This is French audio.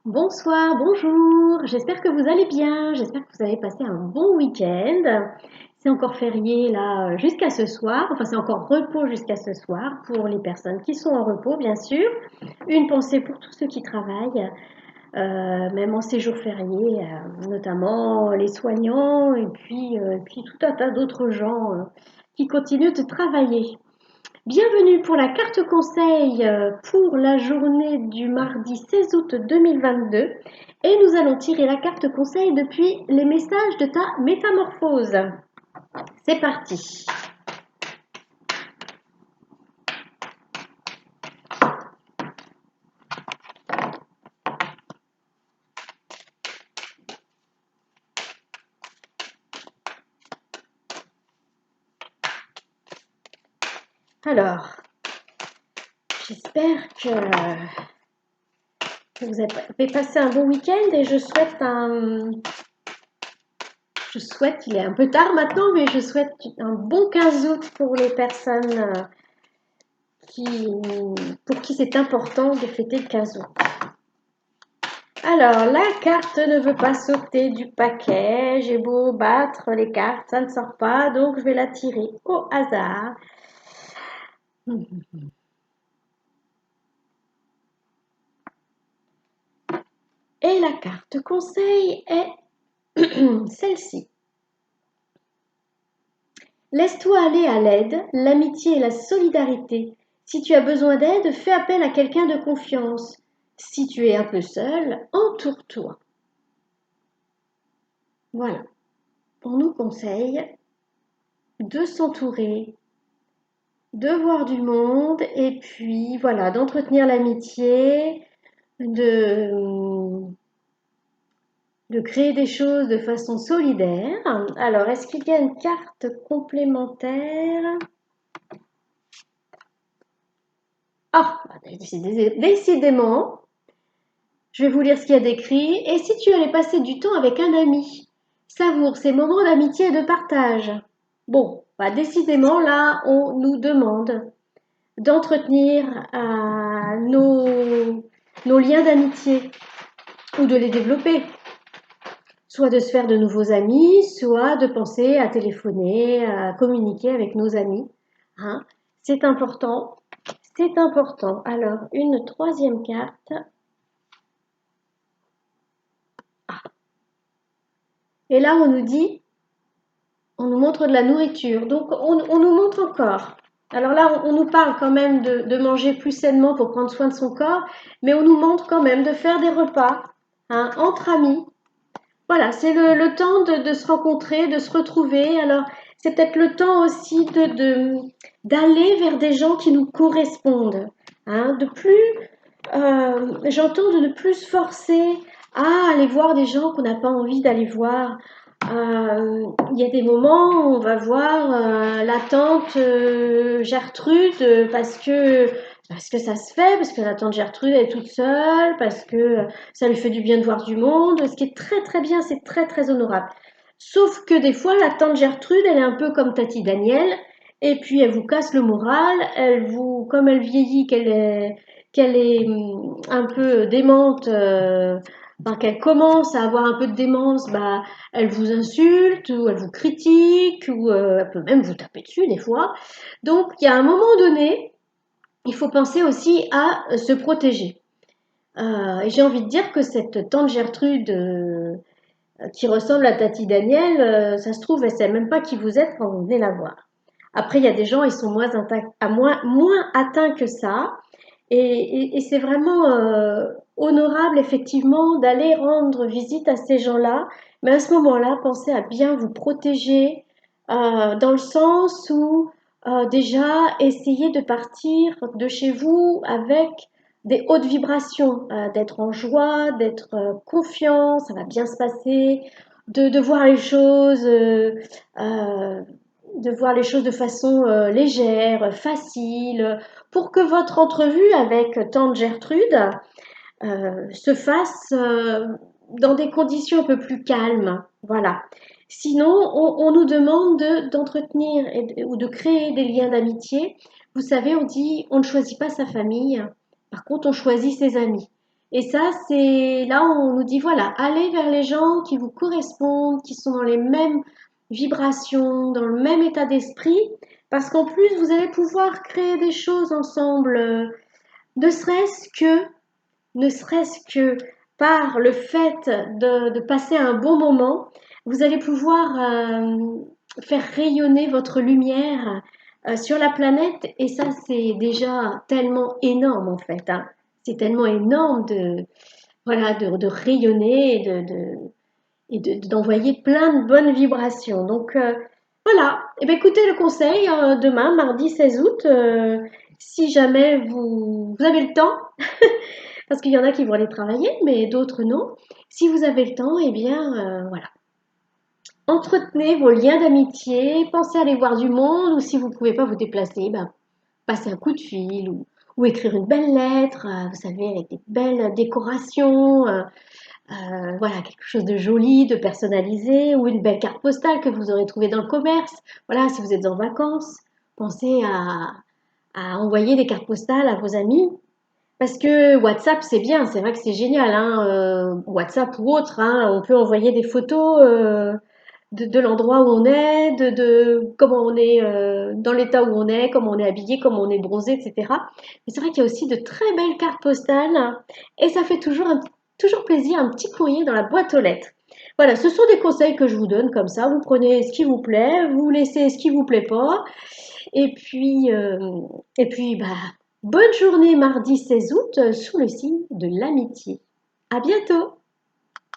Bonsoir, bonjour, j'espère que vous allez bien, j'espère que vous avez passé un bon week-end. C'est encore férié là jusqu'à ce soir, enfin c'est encore repos jusqu'à ce soir pour les personnes qui sont en repos bien sûr. Une pensée pour tous ceux qui travaillent, même en ces jours fériés, notamment les soignants et puis tout un tas d'autres gens qui continuent de travailler. Bienvenue pour la carte conseil pour la journée du mardi 16 août 2022 et nous allons tirer la carte conseil depuis les messages de ta métamorphose. C'est parti. Alors, j'espère que vous avez passé un bon week-end et il est un peu tard maintenant, mais je souhaite un bon 15 août pour les personnes qui, pour qui c'est important de fêter le 15 août. Alors, la carte ne veut pas sauter du paquet. J'ai beau battre les cartes, ça ne sort pas, donc je vais la tirer au hasard. Et la carte conseil est celle-ci. Laisse-toi aller à l'aide, l'amitié et la solidarité. Si tu as besoin d'aide, fais appel à quelqu'un de confiance. Si tu es un peu seul, entoure-toi. Voilà. On nous conseille de s'entourer, de voir du monde et puis voilà, d'entretenir l'amitié, de, de créer des choses de façon solidaire. Alors, est-ce qu'il y a une carte complémentaire? Ah, décidément, je vais vous lire ce qu'il y a d'écrit. Et si tu allais passer du temps avec un ami, savoure ces moments d'amitié et de partage. Bon, bah décidément, là, on nous demande d'entretenir nos liens d'amitié ou de les développer. Soit de se faire de nouveaux amis, soit de penser à téléphoner, à communiquer avec nos amis. Hein. C'est important, c'est important. Alors, une troisième carte. Ah. Et là, on nous montre de la nourriture. Donc, on nous montre encore. Alors là, on nous parle quand même de manger plus sainement pour prendre soin de son corps, mais on nous montre quand même de faire des repas hein, entre amis. Voilà, c'est le temps de se rencontrer, de se retrouver. Alors, c'est peut-être le temps aussi d'aller vers des gens qui nous correspondent. Hein, j'entends de ne plus se forcer à aller voir des gens qu'on n'a pas envie d'aller voir. Il y a des moments où on va voir la tante Gertrude parce que ça se fait, parce que la tante Gertrude est toute seule, parce que ça lui fait du bien de voir du monde, ce qui est très très bien, c'est très très honorable. Sauf que des fois, la tante Gertrude, elle est un peu comme Tati Daniel, et puis elle vous casse le moral, comme elle vieillit, qu'elle est un peu démente, enfin, qu'elle commence à avoir un peu de démence, bah, elle vous insulte ou elle vous critique ou elle peut même vous taper dessus des fois. Donc, il y a un moment donné, il faut penser aussi à se protéger. Et j'ai envie de dire que cette tante Gertrude qui ressemble à Tati Daniel, ça se trouve, elle ne sait même pas qui vous êtes quand vous venez la voir. Après, il y a des gens, ils sont moins atteints que ça. Et c'est vraiment honorable, effectivement, d'aller rendre visite à ces gens-là. Mais à ce moment-là, pensez à bien vous protéger, dans le sens où déjà, essayez de partir de chez vous avec des hautes vibrations, d'être en joie, d'être confiant, ça va bien se passer, de voir les choses, de voir les choses de façon légère, facile, pour que votre entrevue avec tante Gertrude se fasse dans des conditions un peu plus calmes. Voilà. Sinon, on nous demande d'entretenir ou de créer des liens d'amitié. Vous savez, on dit on ne choisit pas sa famille, par contre, on choisit ses amis. Et ça, c'est là où on nous dit, voilà, allez vers les gens qui vous correspondent, qui sont dans les mêmes vibrations, dans le même état d'esprit, parce qu'en plus, vous allez pouvoir créer des choses ensemble, ne serait-ce que, ne serait-ce que par le fait de passer un bon moment, vous allez pouvoir faire rayonner votre lumière sur la planète, et ça, c'est déjà tellement énorme en fait, hein. C'est tellement énorme de, voilà, de rayonner d'envoyer plein de bonnes vibrations. Donc voilà, et bien, écoutez le conseil, demain, mardi 16 août, si jamais vous avez le temps, parce qu'il y en a qui vont aller travailler, mais d'autres non. Si vous avez le temps, eh bien voilà. Entretenez vos liens d'amitié, pensez à aller voir du monde, ou si vous ne pouvez pas vous déplacer, ben, passez un coup de fil ou écrire une belle lettre, vous savez, avec des belles décorations. Voilà, quelque chose de joli, de personnalisé, ou une belle carte postale que vous aurez trouvée dans le commerce. Voilà, si vous êtes en vacances, pensez à envoyer des cartes postales à vos amis. Parce que WhatsApp, c'est bien, c'est vrai que c'est génial, hein, WhatsApp ou autre, hein, on peut envoyer des photos de l'endroit où on est, de comment on est, dans l'état où on est, comment on est habillé, comment on est bronzé, etc. Mais c'est vrai qu'il y a aussi de très belles cartes postales et ça fait toujours plaisir, un petit courrier dans la boîte aux lettres. Voilà, ce sont des conseils que je vous donne comme ça. Vous prenez ce qui vous plaît, vous laissez ce qui vous plaît pas. Et puis, bah, bonne journée mardi 16 août sous le signe de l'amitié. À bientôt!